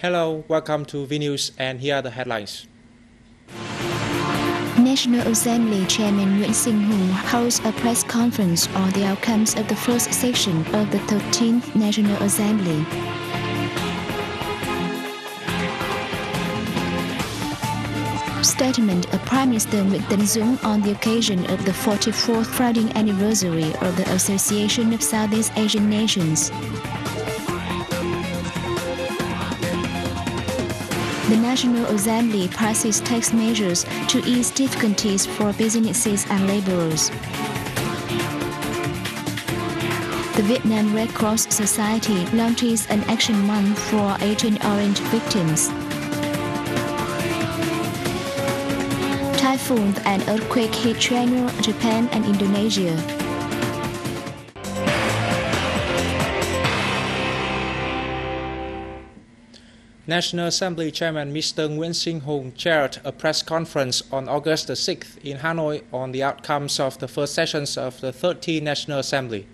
Hello, welcome to VNews, and here are the headlines. National Assembly Chairman Nguyễn Sinh Hùng holds a press conference on the outcomes of the first session of the 13th National Assembly. Statement of Prime Minister Nguyễn on the occasion of the 44th founding anniversary of the Association of Southeast Asian Nations. The National Assembly passes tax measures to ease difficulties for businesses and laborers. The Vietnam Red Cross Society launches an action month for Agent Orange victims. Typhoon and earthquake hit China, Japan, and Indonesia. National Assembly Chairman Mr. Nguyễn Sinh Hùng chaired a press conference on August the 6th in Hanoi on the outcomes of the first sessions of the 13th National Assembly.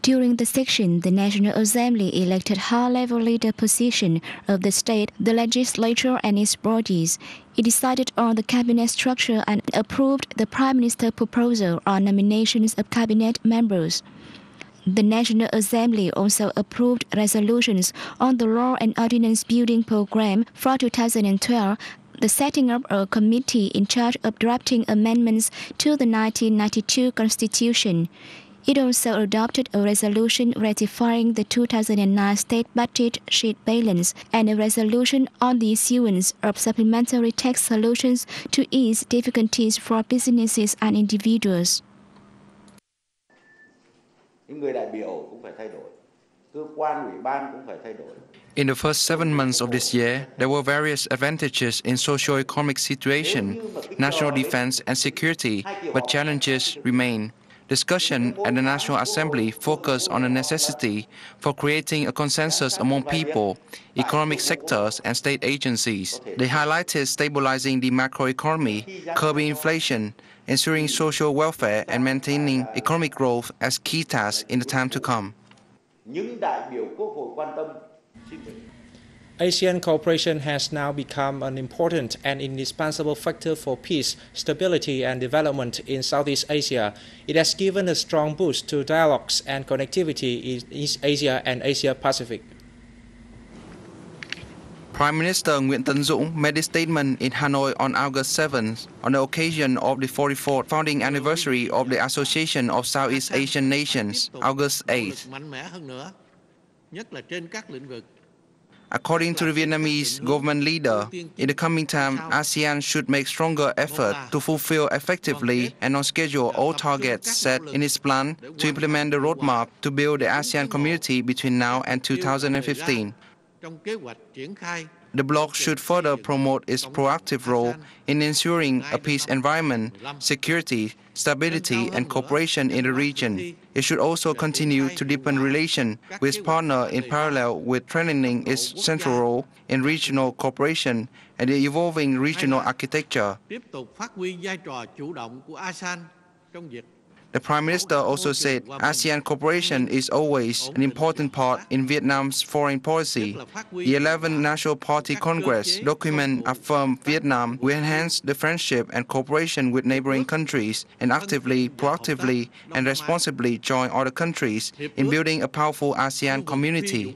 During the session, the National Assembly elected high-level leader position of the state, the legislature and its bodies. It decided on the cabinet structure and approved the Prime Minister's proposal on nominations of cabinet members. The National Assembly also approved resolutions on the Law and Ordinance Building Program for 2012, the setting up a committee in charge of drafting amendments to the 1992 Constitution. It also adopted a resolution ratifying the 2009 state budget sheet balance and a resolution on the issuance of supplementary tax solutions to ease difficulties for businesses and individuals. In the first 7 months of this year, there were various advantages in socio-economic situation, national defense and security, but challenges remain. Discussion at the National Assembly focused on the necessity for creating a consensus among people, economic sectors and state agencies. They highlighted stabilizing the macroeconomy, curbing inflation, ensuring social welfare and maintaining economic growth as key tasks in the time to come. ASEAN cooperation has now become an important and indispensable factor for peace, stability and development in Southeast Asia. It has given a strong boost to dialogues and connectivity in East Asia and Asia-Pacific. Prime Minister Nguyễn made this statement in Hanoi on August 7th on the occasion of the 44th founding anniversary of the Association of Southeast Asian Nations, August 8th. According to the Vietnamese government leader, in the coming time, ASEAN should make stronger effort to fulfill effectively and on schedule all targets set in its plan to implement the roadmap to build the ASEAN community between now and 2015. The bloc should further promote its proactive role in ensuring a peace environment, security, stability and cooperation in the region. It should also continue to deepen relations with its partner in parallel with strengthening its central role in regional cooperation and the evolving regional architecture. The Prime Minister also said ASEAN cooperation is always an important part in Vietnam's foreign policy. The 11th National Party Congress document affirmed Vietnam will enhance the friendship and cooperation with neighboring countries and actively, proactively and responsibly join other countries in building a powerful ASEAN community.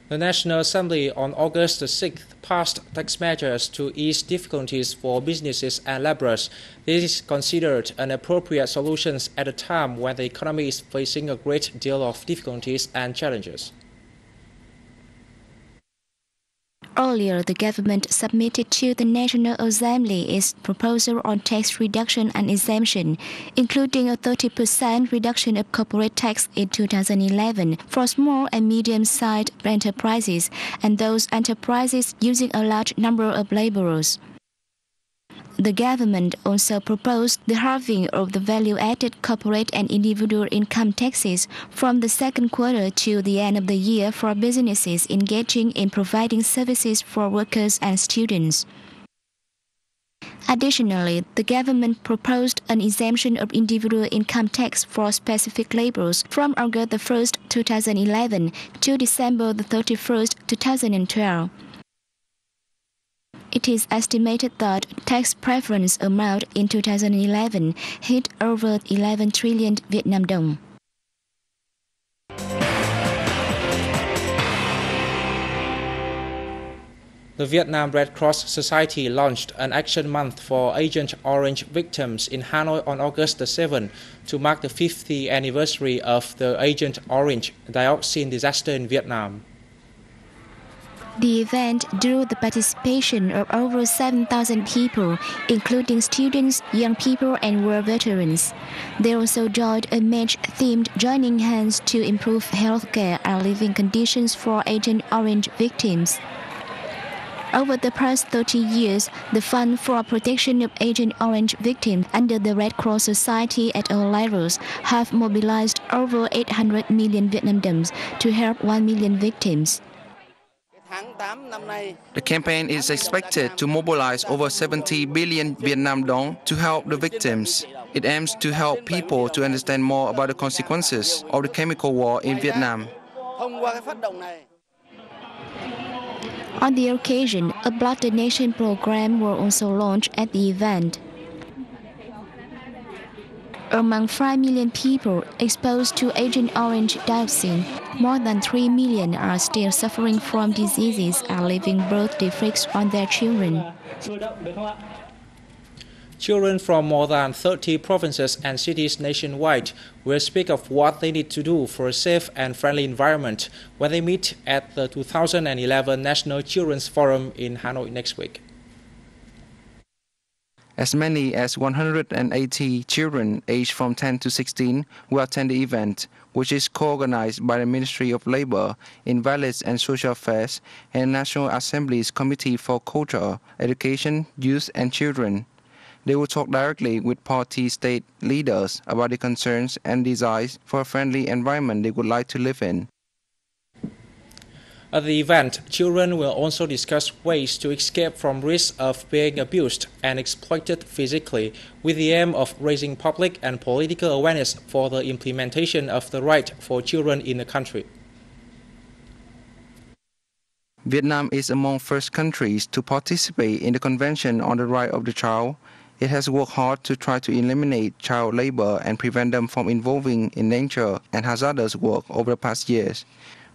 The National Assembly on August the 6th passed tax measures to ease difficulties for businesses and laborers. This is considered an appropriate solution at a time when the economy is facing a great deal of difficulties and challenges. Earlier, the government submitted to the National Assembly its proposal on tax reduction and exemption, including a 30% reduction of corporate tax in 2011 for small and medium-sized enterprises and those enterprises using a large number of laborers. The government also proposed the halving of the value-added corporate and individual income taxes from the second quarter to the end of the year for businesses engaging in providing services for workers and students. Additionally, the government proposed an exemption of individual income tax for specific labors from August 1st, 2011 to December 31st, 2012. It is estimated that tax preference amount in 2011 hit over 11 trillion Vietnam dong. The Vietnam Red Cross Society launched an action month for Agent Orange victims in Hanoi on August 7 to mark the 50th anniversary of the Agent Orange Dioxin Disaster in Vietnam. The event drew the participation of over 7,000 people, including students, young people, and war veterans. They also joined a match themed Joining Hands to improve healthcare and living conditions for Agent Orange victims. Over the past 30 years, the Fund for Protection of Agent Orange victims under the Red Cross Society at all levels have mobilized over 800 million Vietnam dongs to help 1 million victims. The campaign is expected to mobilize over 70 billion Vietnam dong to help the victims. It aims to help people to understand more about the consequences of the chemical war in Vietnam. On the occasion, a blood donation program was also launched at the event. Among 5 million people exposed to Agent Orange dioxin, more than 3 million are still suffering from diseases and living birth defects on their children. Children from more than 30 provinces and cities nationwide will speak of what they need to do for a safe and friendly environment when they meet at the 2011 National Children's Forum in Hanoi next week. As many as 180 children aged from 10 to 16 will attend the event, which is co-organized by the Ministry of Labor, Invalids and Social Affairs and National Assembly's Committee for Culture, Education, Youth and Children. They will talk directly with party state leaders about the concerns and desires for a friendly environment they would like to live in. At the event, children will also discuss ways to escape from risk of being abused and exploited physically, with the aim of raising public and political awareness for the implementation of the right for children in the country. Vietnam is among first countries to participate in the Convention on the Right of the Child. It has worked hard to try to eliminate child labor and prevent them from involving in dangerous and hazardous work over the past years.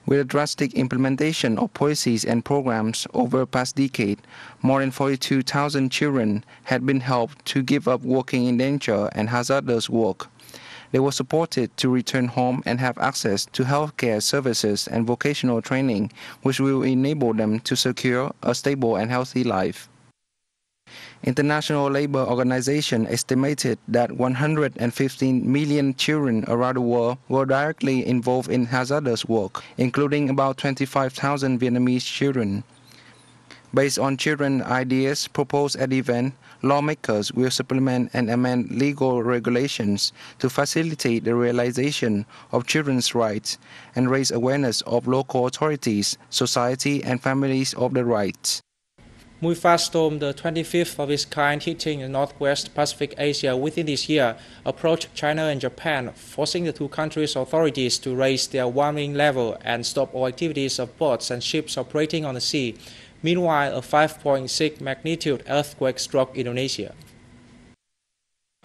With a drastic implementation of policies and programs over the past decade, more than 42,000 children had been helped to give up working in dangerous and hazardous work. They were supported to return home and have access to healthcare services and vocational training, which will enable them to secure a stable and healthy life. International Labour Organization estimated that 115 million children around the world were directly involved in hazardous work, including about 25,000 Vietnamese children. Based on children ideas proposed at the event, lawmakers will supplement and amend legal regulations to facilitate the realization of children's rights and raise awareness of local authorities, society and families of the rights. Mui-fa storm, the 25th of its kind hitting the Northwest Pacific Asia within this year, approached China and Japan, forcing the two countries' authorities to raise their warning level and stop all activities of boats and ships operating on the sea. Meanwhile, a 5.6 magnitude earthquake struck Indonesia.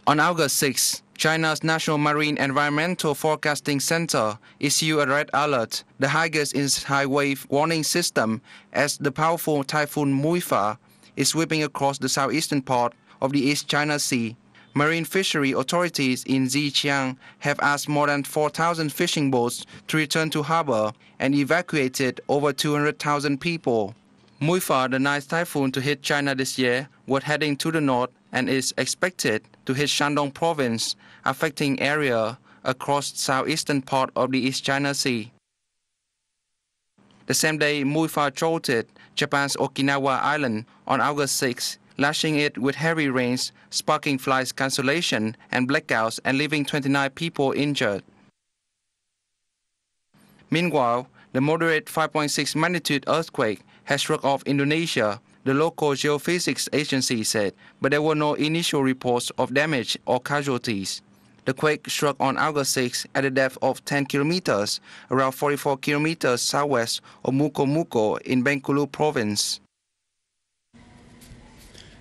On August 6, China's National Marine Environmental Forecasting Center issued a red alert, the highest in its high wave warning system, as the powerful typhoon Mui-fa is sweeping across the southeastern part of the East China Sea. Marine fishery authorities in Zhejiang have asked more than 4,000 fishing boats to return to harbor and evacuated over 200,000 people. Mui-fa, the ninth typhoon to hit China this year, was heading to the north and is expected to hit Shandong province, affecting area across southeastern part of the East China Sea. The same day, Mui-fa jolted Japan's Okinawa Island on August 6, lashing it with heavy rains, sparking flight cancellation and blackouts and leaving 29 people injured. Meanwhile, the moderate 5.6 magnitude earthquake has struck off Indonesia, the local geophysics agency said, but there were no initial reports of damage or casualties. The quake struck on August 6 at a depth of 10 kilometers, around 44 kilometers southwest of Muko in Bengkulu province.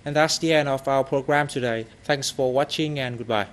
And that's the end of our program today. Thanks for watching and goodbye.